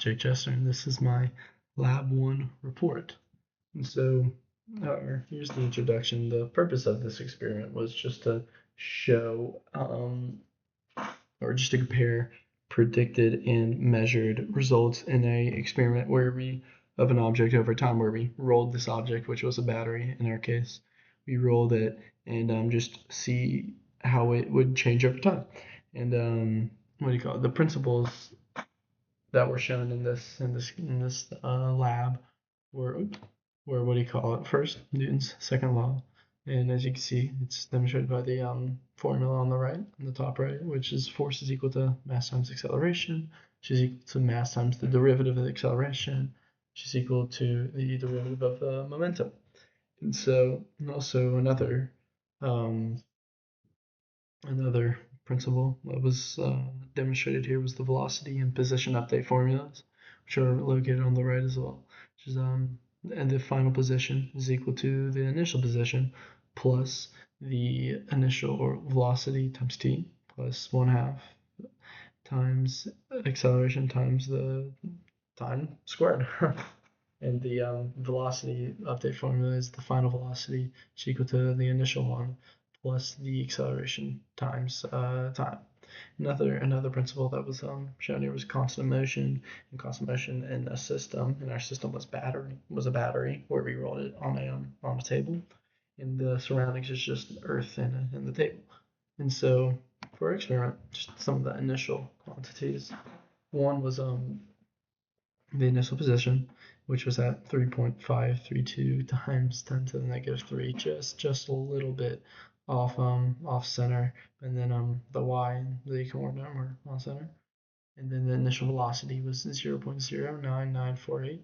Jake Jester, and this is my Lab 1 report. And so, here's the introduction. The purpose of this experiment was just to show, or just to compare predicted and measured results in a experiment of an object over time, where we rolled this object, which was a battery in our case. We rolled it and just see how it would change over time. And the principles that were shown in this lab were first Newton's second law, and as you can see, it's demonstrated by the formula on the right, on the top right, which is force is equal to mass times acceleration, which is equal to mass times the derivative of the acceleration, which is equal to the derivative of the momentum. And so, also another principle that was demonstrated here was the velocity and position update formulas, which are located on the right as well, which is and the final position is equal to the initial position plus the initial or velocity times t plus 1/2 times acceleration times the time squared. And the velocity update formula is the final velocity, which is equal to the initial one plus the acceleration times time. Another principle that was shown here was constant motion. And constant motion in a system, and our system was a battery where we rolled it on a table, and the surroundings is just earth and the table. And so for our experiment, just some of the initial quantities. One was the initial position, which was at 3.532 times 10 to the negative 3, just a little bit off center, and then the y and the coordinate were on center, and then the initial velocity was 0.09948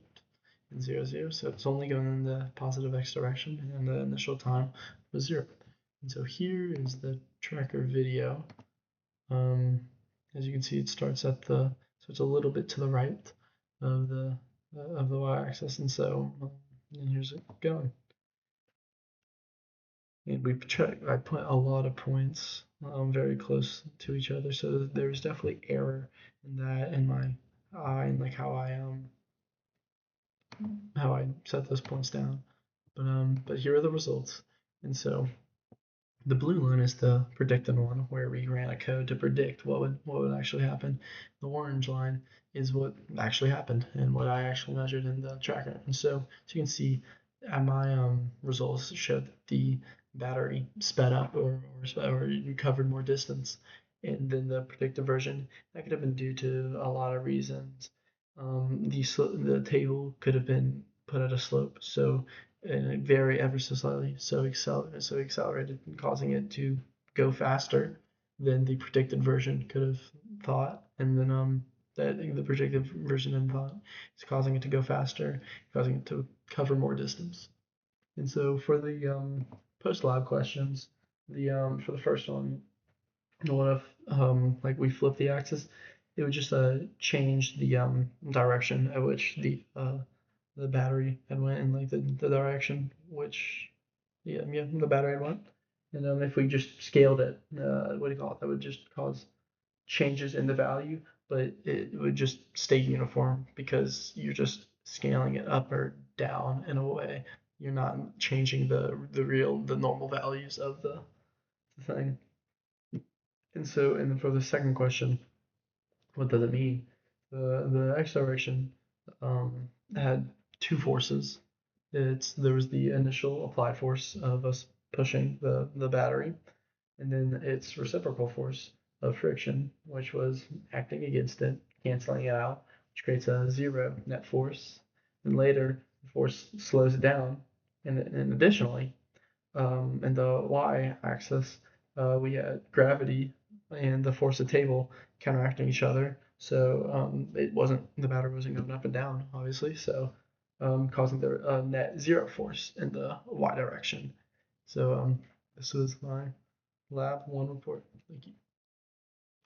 and 0, so it's only going in the positive x direction, and the initial time was 0. And so here is the tracker video. As you can see, it starts so it's a little bit to the right of the y-axis, and so and here's it going. And I put a lot of points very close to each other, so there was definitely error in that, in my eye, and like how I set those points down. But here are the results. And so the blue line is the predicted one, where we ran a code to predict what would actually happen. The orange line is what actually happened and what I actually measured in the tracker. And so as you can see, my results showed that the battery sped up or covered more distance. And then the predicted version, that could have been due to a lot of reasons. The table could have been put at a slope, so and vary ever so slightly, so accelerated, causing it to go faster than the predicted version could have thought, and then that the predicted version then thought is causing it to go faster, causing it to cover more distance. And so for the post lab questions, for the first one, what if like we flip the axis, it would just change the direction at which the battery had went, and like the direction which the battery had went. And if we just scaled it, that would just cause changes in the value, but it would just stay uniform because you're just scaling it up or down in a way. You're not changing the normal values of the thing. And then for the second question, what does it mean? The x direction had two forces. There was the initial applied force of us pushing the battery, and then its reciprocal force of friction, which was acting against it, canceling it out, which creates a 0 net force. And later, the force slows it down, and additionally, in the y-axis, we had gravity and the force of the table counteracting each other. So the battery wasn't going up and down, obviously. So causing the net 0 force in the y direction. So this was my Lab 1 report. Thank you.